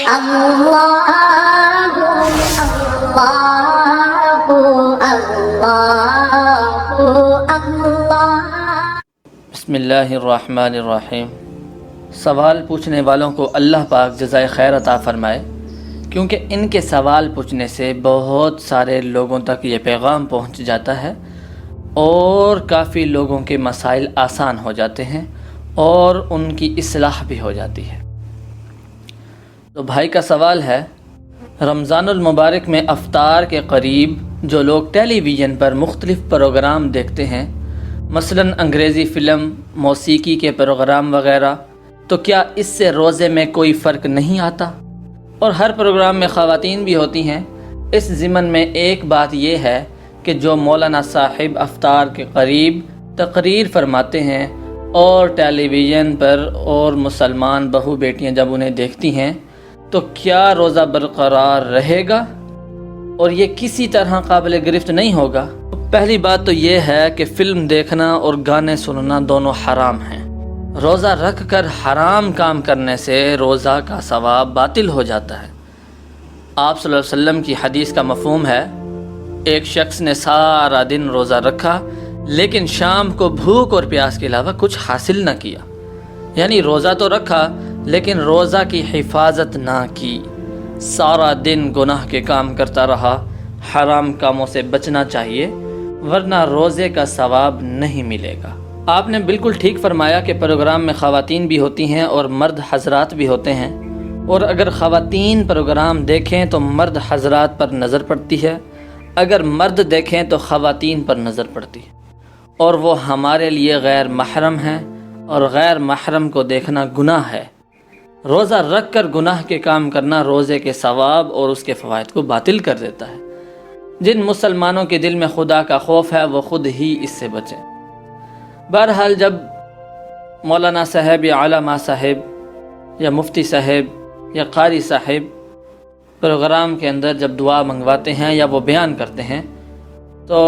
اللہ بسم اللہ الرحمن الرحیم۔ سوال پوچھنے والوں کو اللہ پاک جزائے خیر عطا فرمائے، کیونکہ ان کے سوال پوچھنے سے بہت سارے لوگوں تک یہ پیغام پہنچ جاتا ہے اور کافی لوگوں کے مسائل آسان ہو جاتے ہیں اور ان کی اصلاح بھی ہو جاتی ہے۔ تو بھائی کا سوال ہے، رمضان المبارک میں افطار کے قریب جو لوگ ٹیلی ویژن پر مختلف پروگرام دیکھتے ہیں، مثلاً انگریزی فلم، موسیقی کے پروگرام وغیرہ، تو کیا اس سے روزے میں کوئی فرق نہیں آتا؟ اور ہر پروگرام میں خواتین بھی ہوتی ہیں۔ اس ضمن میں ایک بات یہ ہے کہ جو مولانا صاحب افطار کے قریب تقریر فرماتے ہیں اور ٹیلی ویژن پر اور مسلمان بہو بیٹیاں جب انہیں دیکھتی ہیں تو کیا روزہ برقرار رہے گا اور یہ کسی طرح قابل گرفت نہیں ہوگا؟ پہلی بات تو یہ ہے کہ فلم دیکھنا اور گانے سننا دونوں حرام ہیں۔ روزہ رکھ کر حرام کام کرنے سے روزہ کا ثواب باطل ہو جاتا ہے۔ آپ صلی اللہ علیہ وسلم کی حدیث کا مفہوم ہے، ایک شخص نے سارا دن روزہ رکھا لیکن شام کو بھوک اور پیاس کے علاوہ کچھ حاصل نہ کیا، یعنی روزہ تو رکھا لیکن روزہ کی حفاظت نہ کی، سارا دن گناہ کے کام کرتا رہا۔ حرام کاموں سے بچنا چاہیے ورنہ روزے کا ثواب نہیں ملے گا۔ آپ نے بالکل ٹھیک فرمایا کہ پروگرام میں خواتین بھی ہوتی ہیں اور مرد حضرات بھی ہوتے ہیں، اور اگر خواتین پروگرام دیکھیں تو مرد حضرات پر نظر پڑتی ہے، اگر مرد دیکھیں تو خواتین پر نظر پڑتی ہے، اور وہ ہمارے لیے غیر محرم ہیں اور غیر محرم کو دیکھنا گناہ ہے۔ روزہ رکھ کر گناہ کے کام کرنا روزے کے ثواب اور اس کے فوائد کو باطل کر دیتا ہے۔ جن مسلمانوں کے دل میں خدا کا خوف ہے وہ خود ہی اس سے بچیں۔ بہرحال جب مولانا صاحب یا علامہ صاحب یا مفتی صاحب یا قاری صاحب پروگرام کے اندر جب دعا منگواتے ہیں یا وہ بیان کرتے ہیں تو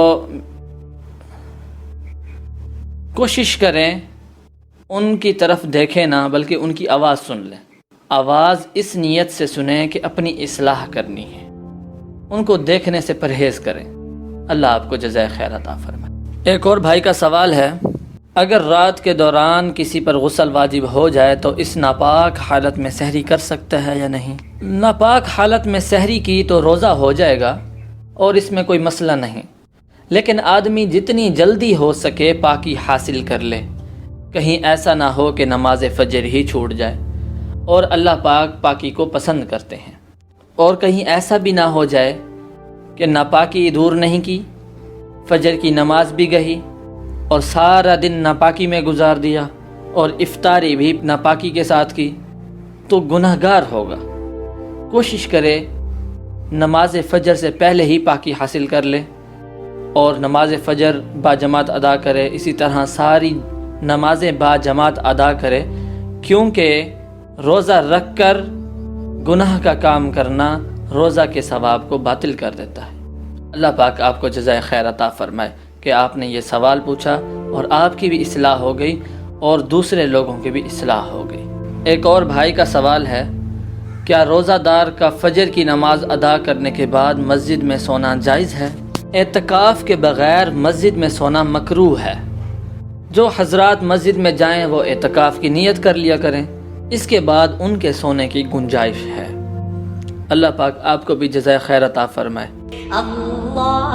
کوشش کریں ان کی طرف دیکھیں نہ بلکہ ان کی آواز سن لیں۔ آواز اس نیت سے سنیں کہ اپنی اصلاح کرنی ہے، ان کو دیکھنے سے پرہیز کریں۔ اللہ آپ کو جزائے خیر عطا فرمائے۔ ایک اور بھائی کا سوال ہے، اگر رات کے دوران کسی پر غسل واجب ہو جائے تو اس ناپاک حالت میں سحری کر سکتا ہے یا نہیں؟ ناپاک حالت میں سحری کی تو روزہ ہو جائے گا اور اس میں کوئی مسئلہ نہیں، لیکن آدمی جتنی جلدی ہو سکے پاکی حاصل کر لے، کہیں ایسا نہ ہو کہ نماز فجر ہی چھوٹ جائے، اور اللہ پاک پاکی کو پسند کرتے ہیں، اور کہیں ایسا بھی نہ ہو جائے کہ ناپاکی دور نہیں کی، فجر کی نماز بھی گئی اور سارا دن ناپاکی میں گزار دیا اور افطاری بھی ناپاکی کے ساتھ کی، تو گناہ گار ہوگا۔ کوشش کرے نماز فجر سے پہلے ہی پاکی حاصل کر لے اور نماز فجر با جماعت ادا کرے، اسی طرح ساری نمازیں با جماعت ادا کرے، کیونکہ روزہ رکھ کر گناہ کا کام کرنا روزہ کے ثواب کو باطل کر دیتا ہے۔ اللہ پاک آپ کو جزائے خیر عطا فرمائے کہ آپ نے یہ سوال پوچھا اور آپ کی بھی اصلاح ہو گئی اور دوسرے لوگوں کی بھی اصلاح ہو گئی۔ ایک اور بھائی کا سوال ہے، کیا روزہ دار کا فجر کی نماز ادا کرنے کے بعد مسجد میں سونا جائز ہے؟ اعتکاف کے بغیر مسجد میں سونا مکروہ ہے۔ جو حضرات مسجد میں جائیں وہ اعتکاف کی نیت کر لیا کریں، اس کے بعد ان کے سونے کی گنجائش ہے۔ اللہ پاک آپ کو بھی جزائے خیر عطا فرمائے۔ اللہ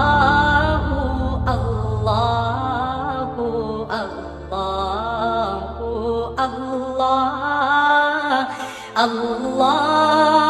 اللہ اللہ اللہ